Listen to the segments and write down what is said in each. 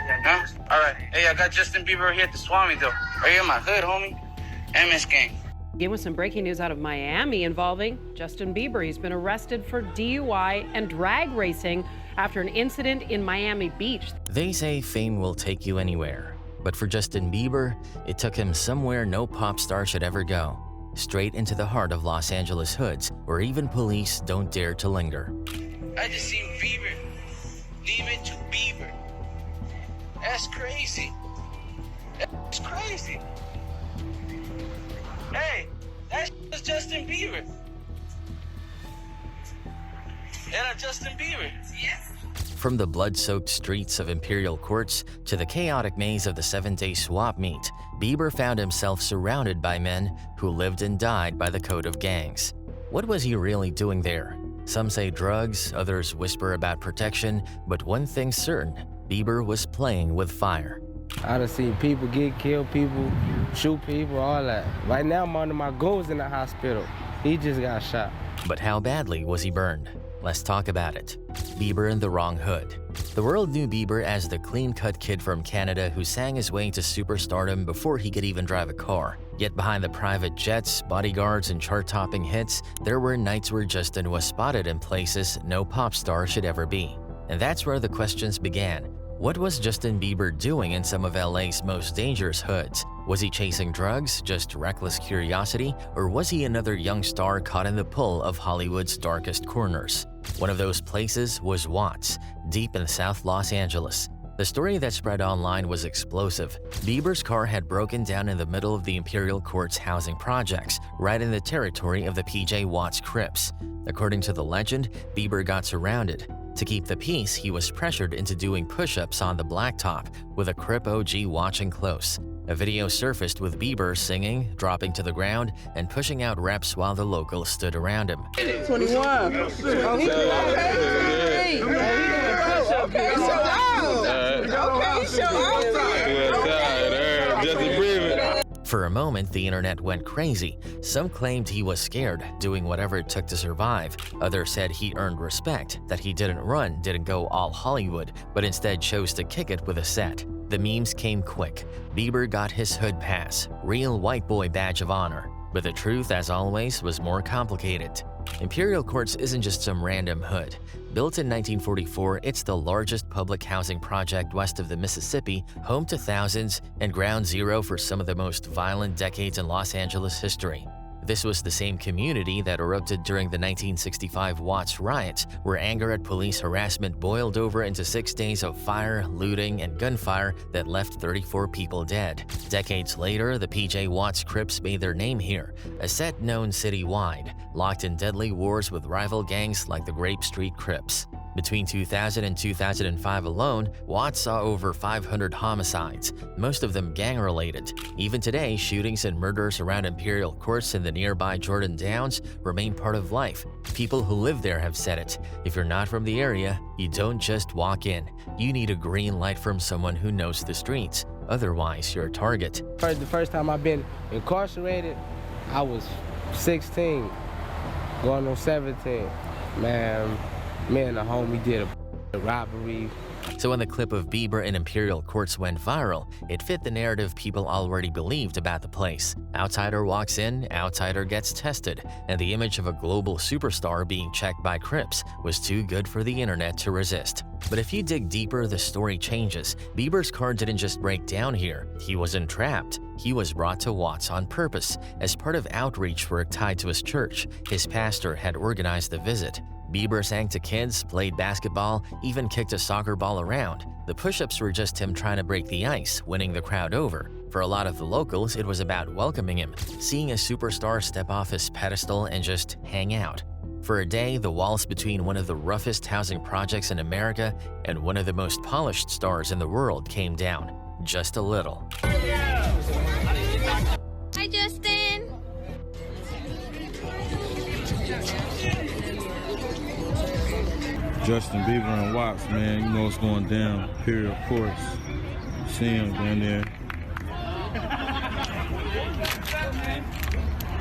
Huh? All right. Hey, I got Justin Bieber here at the Swami, though. Right here in my hood, homie. MS gang. Begin with some breaking news out of Miami involving Justin Bieber. He's been arrested for DUI and drag racing after an incident in Miami Beach. They say fame will take you anywhere. But for Justin Bieber, it took him somewhere no pop star should ever go. Straight into the heart of Los Angeles hoods, where even police don't dare to linger. I just seen Bieber. Leave it to Bieber. That's crazy. That's crazy. Hey, that was Justin Bieber. Era Justin Bieber. Yes. From the blood-soaked streets of Imperial Courts to the chaotic maze of the 7-day swap meet, Bieber found himself surrounded by men who lived and died by the code of gangs. What was he really doing there? Some say drugs, others whisper about protection, but one thing's certain, Bieber was playing with fire. I done seen people get killed, people shoot people, all that. Right now, I'm under my goons in the hospital. He just got shot. But how badly was he burned? Let's talk about it. Bieber in the wrong hood. The world knew Bieber as the clean-cut kid from Canada who sang his way to superstardom before he could even drive a car. Yet behind the private jets, bodyguards, and chart-topping hits, there were nights where Justin was spotted in places no pop star should ever be. And that's where the questions began. What was Justin Bieber doing in some of LA's most dangerous hoods? Was he chasing drugs, just reckless curiosity, or was he another young star caught in the pull of Hollywood's darkest corners? One of those places was Watts, deep in South Los Angeles. The story that spread online was explosive. Bieber's car had broken down in the middle of the Imperial Courts housing projects, right in the territory of the PJ Watts Crips. According to the legend, Bieber got surrounded. To keep the peace, he was pressured into doing push-ups on the blacktop, with a Crip OG watching close. A video surfaced with Bieber singing, dropping to the ground, and pushing out reps while the locals stood around him. 21. For a moment, the internet went crazy. Some claimed he was scared, doing whatever it took to survive. Others said he earned respect, that he didn't run, didn't go all Hollywood, but instead chose to kick it with a set. The memes came quick. Bieber got his hood pass, real white boy badge of honor. But the truth, as always, was more complicated. Imperial Courts isn't just some random hood. Built in 1944, it's the largest public housing project west of the Mississippi, home to thousands, and ground zero for some of the most violent decades in Los Angeles history. This was the same community that erupted during the 1965 Watts Riots, where anger at police harassment boiled over into 6 days of fire, looting, and gunfire that left 34 people dead. Decades later, the PJ Watts Crips made their name here, a set known citywide, locked in deadly wars with rival gangs like the Grape Street Crips. Between 2000 and 2005 alone, Watts saw over 500 homicides, most of them gang-related. Even today, shootings and murders around Imperial Courts and the nearby Jordan Downs remain part of life. People who live there have said it. If you're not from the area, you don't just walk in. You need a green light from someone who knows the streets. Otherwise, you're a target. The first time I've been incarcerated, I was 16, going on 17. Man, me and the homie did a robbery. So when the clip of Bieber in Imperial Courts went viral, it fit the narrative people already believed about the place. Outsider walks in, outsider gets tested, and the image of a global superstar being checked by Crips was too good for the internet to resist. But if you dig deeper, the story changes. Bieber's car didn't just break down here, he was entrapped. He was brought to Watts on purpose, as part of outreach work tied to his church. His pastor had organized the visit. Bieber sang to kids, played basketball, even kicked a soccer ball around. The push-ups were just him trying to break the ice, winning the crowd over. For a lot of the locals, it was about welcoming him, seeing a superstar step off his pedestal and just hang out. For a day, the walls between one of the roughest housing projects in America and one of the most polished stars in the world came down, just a little. Hi, Justin. Justin Bieber and Watts, man, you know what's going down. Imperial Courts. See him down there.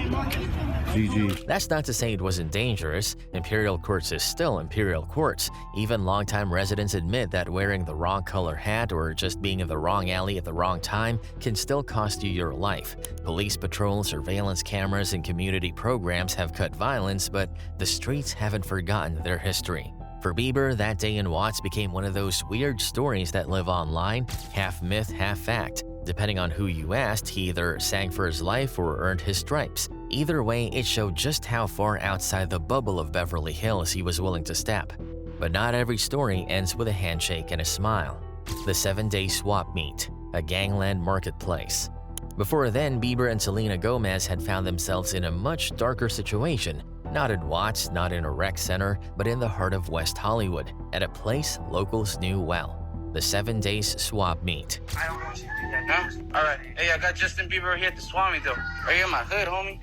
GG. That's not to say it wasn't dangerous. Imperial Courts is still Imperial Courts. Even longtime residents admit that wearing the wrong color hat or just being in the wrong alley at the wrong time can still cost you your life. Police patrols, surveillance cameras, and community programs have cut violence, but the streets haven't forgotten their history. For Bieber, that day in Watts became one of those weird stories that live online, half myth, half fact. Depending on who you asked, he either sang for his life or earned his stripes. Either way, it showed just how far outside the bubble of Beverly Hills he was willing to step. But not every story ends with a handshake and a smile. The 7-day swap meet, a Gangland marketplace. Before then, Bieber and Selena Gomez had found themselves in a much darker situation. Not in Watts, not in a rec center, but in the heart of West Hollywood, at a place locals knew well. The 7 days swap meet. I don't want you to do that, huh? All right. Hey, I got Justin Bieber here at the swap meet, though. Right here in my hood, homie.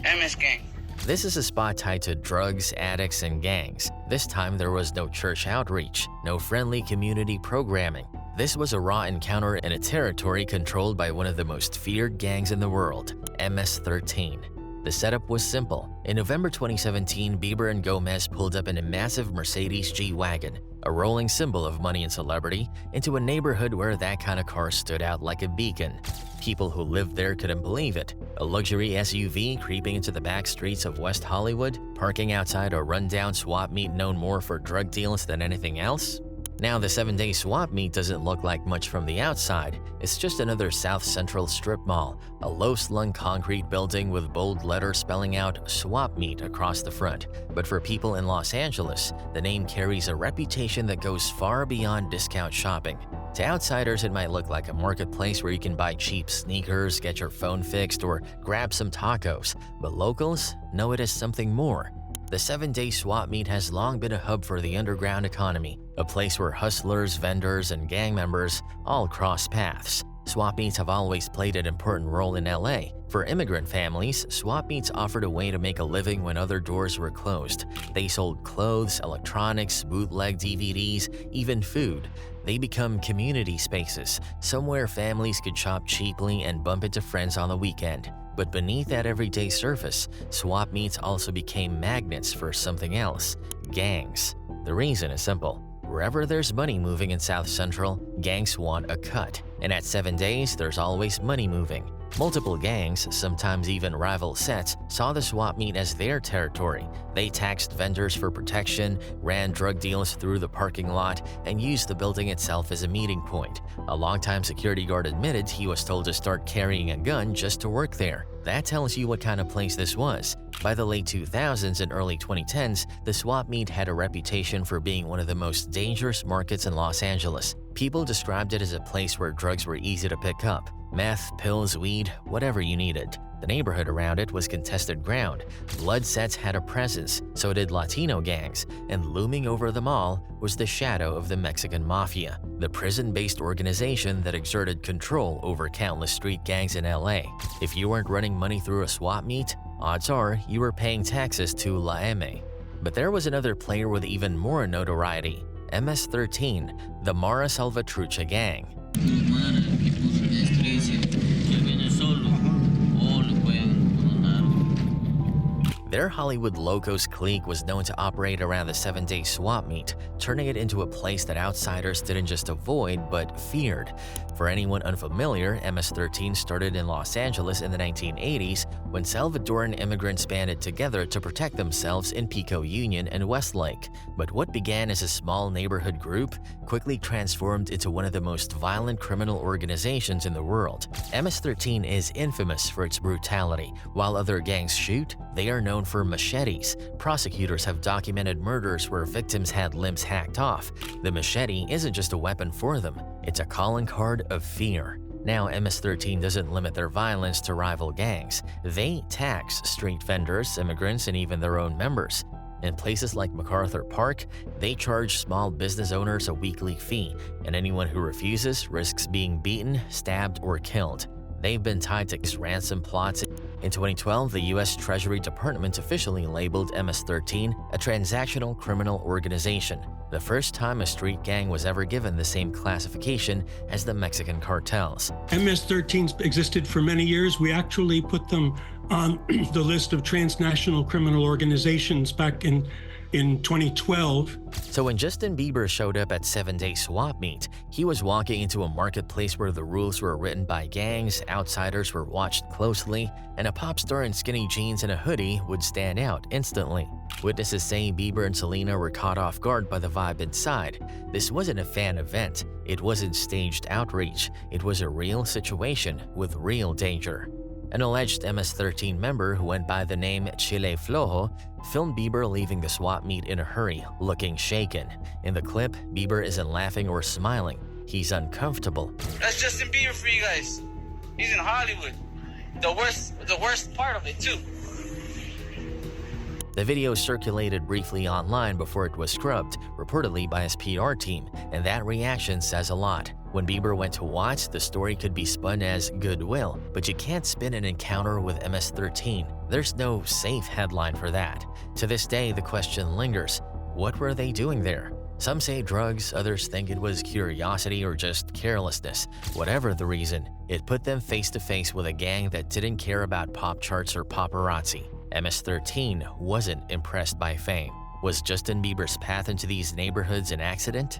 MS Gang. This is a spot tied to drugs, addicts, and gangs. This time there was no church outreach, no friendly community programming. This was a raw encounter in a territory controlled by one of the most feared gangs in the world, MS-13. The setup was simple. In November 2017, Bieber and Gomez pulled up in a massive Mercedes G-Wagon, a rolling symbol of money and celebrity, into a neighborhood where that kind of car stood out like a beacon. People who lived there couldn't believe it. A luxury SUV creeping into the back streets of West Hollywood, parking outside a rundown swap meet known more for drug deals than anything else? Now, the 7-day swap meet doesn't look like much from the outside. It's just another South Central strip mall, a low-slung concrete building with bold letters spelling out swap meet across the front. But for people in Los Angeles, the name carries a reputation that goes far beyond discount shopping. To outsiders, it might look like a marketplace where you can buy cheap sneakers, get your phone fixed, or grab some tacos. But locals know it as something more. The 7-day swap meet has long been a hub for the underground economy, a place where hustlers, vendors, and gang members all cross paths. Swap meets have always played an important role in LA. For immigrant families, swap meets offered a way to make a living when other doors were closed. They sold clothes, electronics, bootleg DVDs, even food. They become community spaces, somewhere families could shop cheaply and bump into friends on the weekend. But beneath that everyday surface, swap meets also became magnets for something else: gangs. The reason is simple. Wherever there's money moving in South Central, gangs want a cut. And at 7 days, there's always money moving. Multiple gangs, sometimes even rival sets, saw the swap meet as their territory. They taxed vendors for protection, ran drug deals through the parking lot, and used the building itself as a meeting point. A longtime security guard admitted he was told to start carrying a gun just to work there. That tells you what kind of place this was. By the late 2000s and early 2010s, the swap meet had a reputation for being one of the most dangerous markets in Los Angeles. People described it as a place where drugs were easy to pick up. Meth, pills, weed, whatever you needed. The neighborhood around it was contested ground. Blood sets had a presence, so did Latino gangs, and looming over them all was the shadow of the Mexican Mafia, the prison-based organization that exerted control over countless street gangs in LA. If you weren't running money through a swap meet, odds are you were paying taxes to La M. But there was another player with even more notoriety: MS-13, the Mara Salvatrucha gang. Their Hollywood Locos clique was known to operate around the 7-day swap meet, turning it into a place that outsiders didn't just avoid, but feared. For anyone unfamiliar, MS-13 started in Los Angeles in the 1980s when Salvadoran immigrants banded together to protect themselves in Pico Union and Westlake. But what began as a small neighborhood group quickly transformed into one of the most violent criminal organizations in the world. MS-13 is infamous for its brutality. While other gangs shoot, they are known for machetes. Prosecutors have documented murders where victims had limbs hacked off. The machete isn't just a weapon for them, it's a calling card of fear. Now, MS-13 doesn't limit their violence to rival gangs. They tax street vendors, immigrants, and even their own members. In places like MacArthur Park, they charge small business owners a weekly fee, and anyone who refuses risks being beaten, stabbed, or killed. They've been tied to ransom plots. In 2012, the U.S. Treasury Department officially labeled MS-13 a transactional criminal organization. the first time a street gang was ever given the same classification as the Mexican cartels. MS-13s existed for many years. We actually put them on the list of transnational criminal organizations back in 2012. So when Justin Bieber showed up at 7-Day Swap Meet, he was walking into a marketplace where the rules were written by gangs, outsiders were watched closely, and a pop star in skinny jeans and a hoodie would stand out instantly. Witnesses say Bieber and Selena were caught off guard by the vibe inside. This wasn't a fan event, it wasn't staged outreach, it was a real situation with real danger. An alleged MS-13 member who went by the name Chile Flojo filmed Bieber leaving the swap meet in a hurry, looking shaken. In the clip, Bieber isn't laughing or smiling. He's uncomfortable. That's Justin Bieber for you guys. He's in Hollywood. The worst part of it, too. The video circulated briefly online before it was scrubbed, reportedly by his PR team, and that reaction says a lot. When Bieber went to Watts, the story could be spun as goodwill, but you can't spin an encounter with MS-13. There's no safe headline for that. To this day, the question lingers, what were they doing there? Some say drugs, others think it was curiosity or just carelessness. Whatever the reason, it put them face to face with a gang that didn't care about pop charts or paparazzi. MS-13 wasn't impressed by fame. Was Justin Bieber's path into these neighborhoods an accident?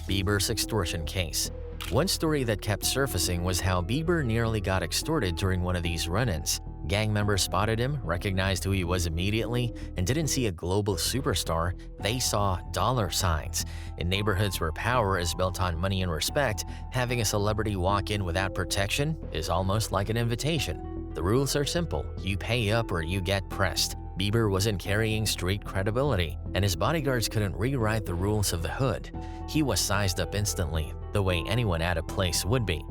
Bieber's extortion case. One story that kept surfacing was how Bieber nearly got extorted during one of these run-ins. Gang members spotted him, recognized who he was immediately, and didn't see a global superstar, they saw dollar signs. In neighborhoods where power is built on money and respect, having a celebrity walk in without protection is almost like an invitation. The rules are simple, you pay up or you get pressed. Bieber wasn't carrying street credibility, and his bodyguards couldn't rewrite the rules of the hood. He was sized up instantly, the way anyone at a place would be.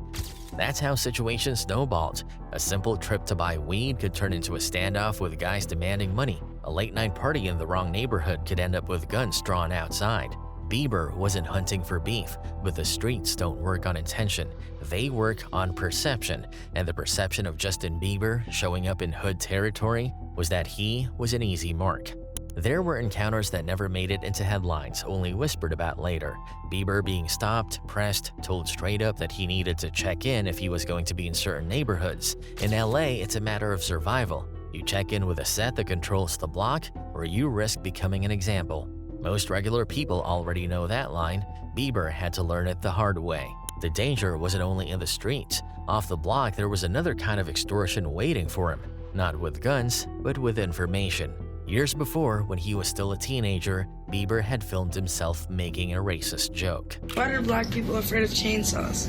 That's how situations snowballed. A simple trip to buy weed could turn into a standoff with guys demanding money. A late-night party in the wrong neighborhood could end up with guns drawn outside. Bieber wasn't hunting for beef, but the streets don't work on intention. They work on perception, and the perception of Justin Bieber showing up in hood territory was that he was an easy mark. There were encounters that never made it into headlines, only whispered about later. Bieber being stopped, pressed, told straight up that he needed to check in if he was going to be in certain neighborhoods. In LA, it's a matter of survival. You check in with a set that controls the block, or you risk becoming an example. Most regular people already know that line. Bieber had to learn it the hard way. The danger wasn't only in the streets. Off the block, there was another kind of extortion waiting for him. Not with guns, but with information. Years before, when he was still a teenager, Bieber had filmed himself making a racist joke. Why are black people afraid of chainsaws?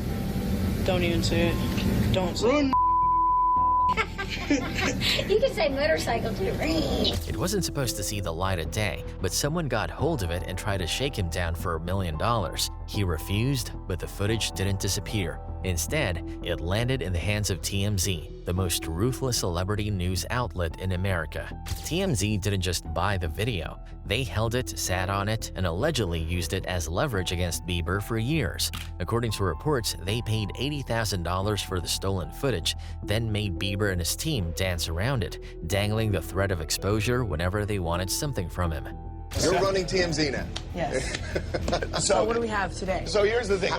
Don't even say it. Don't say it. You can say motorcycle too. It wasn't supposed to see the light of day, but someone got hold of it and tried to shake him down for $1 million. He refused, but the footage didn't disappear. Instead, it landed in the hands of TMZ, the most ruthless celebrity news outlet in America. TMZ didn't just buy the video. They held it, sat on it, and allegedly used it as leverage against Bieber for years. According to reports, they paid $80,000 for the stolen footage, then made Bieber and his team dance around it, dangling the threat of exposure whenever they wanted something from him. You're running TMZ now. Yes. So what do we have today? So here's the thing.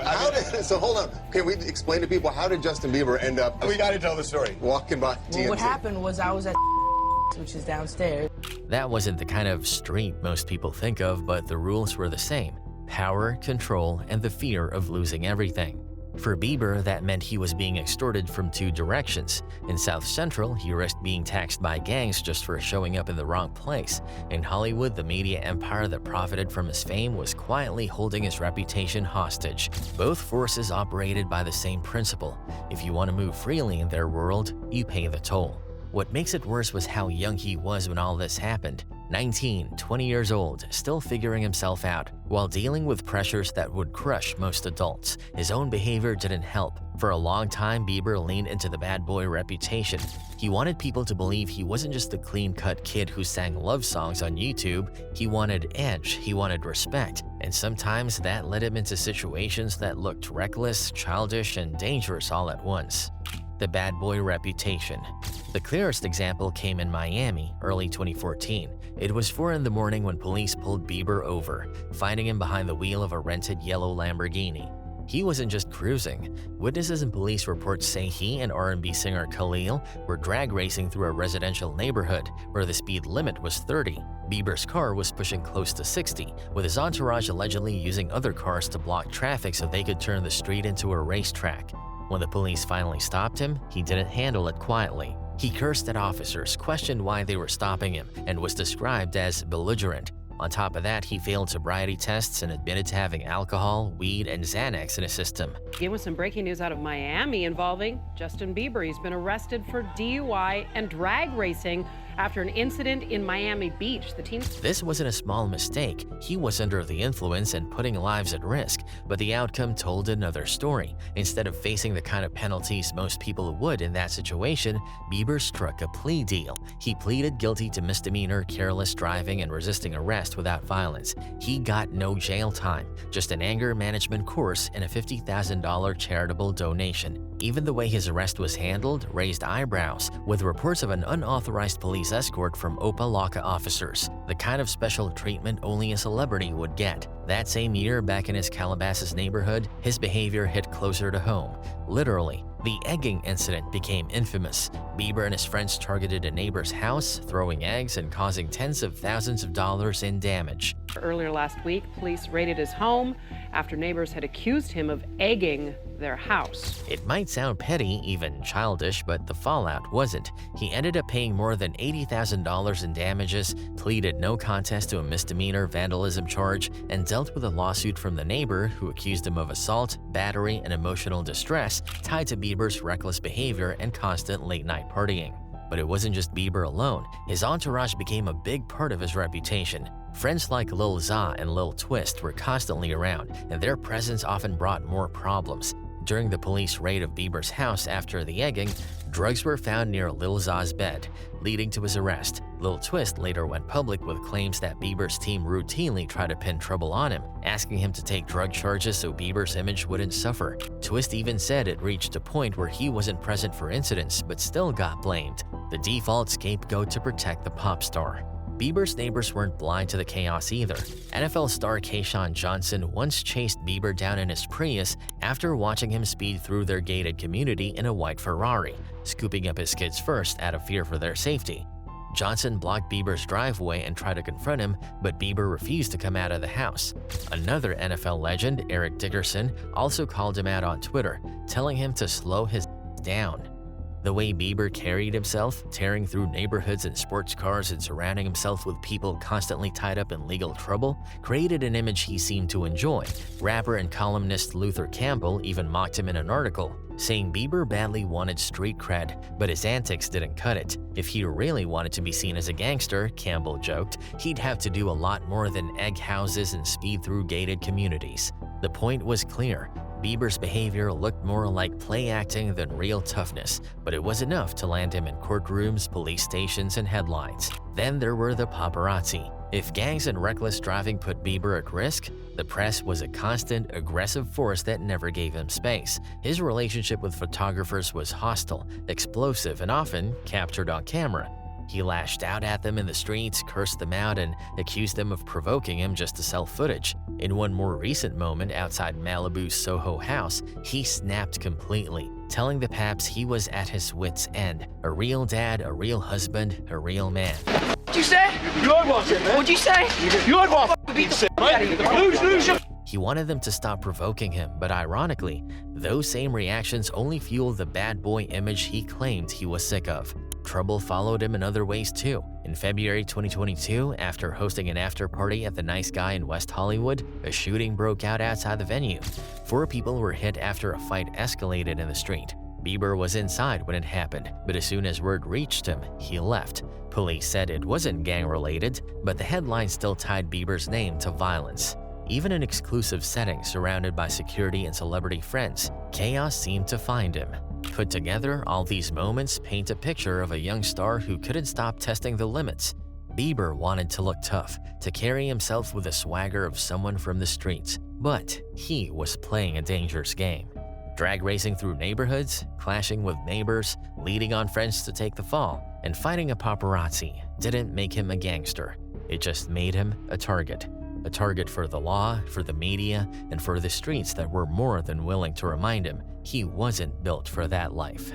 So hold on. Can we explain to people, how did Justin Bieber end up? We got to tell the story. Walking by TMZ. Well, what happened was I was at which is downstairs. That wasn't the kind of street most people think of, but the rules were the same. Power, control, and the fear of losing everything. For Bieber, that meant he was being extorted from two directions. In South Central, he risked being taxed by gangs just for showing up in the wrong place. In Hollywood, the media empire that profited from his fame was quietly holding his reputation hostage. Both forces operated by the same principle. If you want to move freely in their world, you pay the toll. What makes it worse was how young he was when all this happened. 19, 20 years old, still figuring himself out, while dealing with pressures that would crush most adults. His own behavior didn't help. For a long time, Bieber leaned into the bad boy reputation. He wanted people to believe he wasn't just a clean-cut kid who sang love songs on YouTube. He wanted edge, he wanted respect, and sometimes that led him into situations that looked reckless, childish, and dangerous all at once. The bad boy reputation. The clearest example came in Miami, early 2014. It was 4 in the morning when police pulled Bieber over, finding him behind the wheel of a rented yellow Lamborghini. He wasn't just cruising. Witnesses and police reports say he and R&B singer Khalil were drag racing through a residential neighborhood where the speed limit was 30. Bieber's car was pushing close to 60, with his entourage allegedly using other cars to block traffic so they could turn the street into a racetrack. When the police finally stopped him, he didn't handle it quietly. He cursed at officers, questioned why they were stopping him, and was described as belligerent. On top of that, he failed sobriety tests and admitted to having alcohol, weed, and Xanax in his system. Begin with some breaking news out of Miami involving Justin Bieber. He's been arrested for DUI and drag racing after an incident in Miami Beach. This wasn't a small mistake. He was under the influence and putting lives at risk, but the outcome told another story. Instead of facing the kind of penalties most people would in that situation, Bieber struck a plea deal. He pleaded guilty to misdemeanor careless driving and resisting arrest without violence. He got no jail time, just an anger management course and a $50,000 charitable donation. Even the way his arrest was handled raised eyebrows, with reports of an unauthorized police escort from Opa-locka officers, the kind of special treatment only a celebrity would get. That same year, back in his Calabasas neighborhood, his behavior hit closer to home. Literally, the egging incident became infamous. Bieber and his friends targeted a neighbor's house, throwing eggs and causing tens of thousands of dollars in damage. Earlier last week, police raided his home after neighbors had accused him of egging their house. It might sound petty, even childish, but the fallout wasn't. He ended up paying more than $80,000 in damages, pleaded no contest to a misdemeanor vandalism charge, and dealt with a lawsuit from the neighbor who accused him of assault, battery, and emotional distress tied to Bieber's reckless behavior and constant late-night partying. But it wasn't just Bieber alone. His entourage became a big part of his reputation. Friends like Lil Za and Lil Twist were constantly around, and their presence often brought more problems. During the police raid of Bieber's house after the egging, drugs were found near Lil Za's bed, leading to his arrest. Lil Twist later went public with claims that Bieber's team routinely tried to pin trouble on him, asking him to take drug charges so Bieber's image wouldn't suffer. Twist even said it reached a point where he wasn't present for incidents but still got blamed, the default scapegoat to protect the pop star. Bieber's neighbors weren't blind to the chaos either. NFL star Kayshawn Johnson once chased Bieber down in his Prius after watching him speed through their gated community in a white Ferrari, scooping up his kids first out of fear for their safety. Johnson blocked Bieber's driveway and tried to confront him, but Bieber refused to come out of the house. Another NFL legend, Eric Dickerson, also called him out on Twitter, telling him to slow his down. The way Bieber carried himself, tearing through neighborhoods and sports cars and surrounding himself with people constantly tied up in legal trouble, created an image he seemed to enjoy. Rapper and columnist Luther Campbell even mocked him in an article, saying Bieber badly wanted street cred, but his antics didn't cut it. If he really wanted to be seen as a gangster, Campbell joked, he'd have to do a lot more than egg houses and speed through gated communities. The point was clear. Bieber's behavior looked more like play acting than real toughness, but it was enough to land him in courtrooms, police stations, and headlines. Then there were the paparazzi. If gangs and reckless driving put Bieber at risk, the press was a constant, aggressive force that never gave him space. His relationship with photographers was hostile, explosive, and often captured on camera. He lashed out at them in the streets, cursed them out, and accused them of provoking him just to sell footage. In one more recent moment outside Malibu's Soho house, he snapped completely, telling the paps he was at his wits' end. A real dad, a real husband, a real man. What'd you say? You heard what I said, man. What'd you say? You heard what I said, mate. Lose. He wanted them to stop provoking him, but ironically, those same reactions only fueled the bad boy image he claimed he was sick of. Trouble followed him in other ways too. In February 2022, after hosting an after-party at the Nice Guy in West Hollywood, a shooting broke out outside the venue. 4 people were hit after a fight escalated in the street. Bieber was inside when it happened, but as soon as word reached him, he left. Police said it wasn't gang-related, but the headline still tied Bieber's name to violence. Even in exclusive settings surrounded by security and celebrity friends, chaos seemed to find him. Put together, all these moments paint a picture of a young star who couldn't stop testing the limits. Bieber wanted to look tough, to carry himself with the swagger of someone from the streets, but he was playing a dangerous game. Drag racing through neighborhoods, clashing with neighbors, leading on friends to take the fall, and fighting a paparazzi didn't make him a gangster. It just made him a target for the law, for the media, and for the streets that were more than willing to remind him he wasn't built for that life.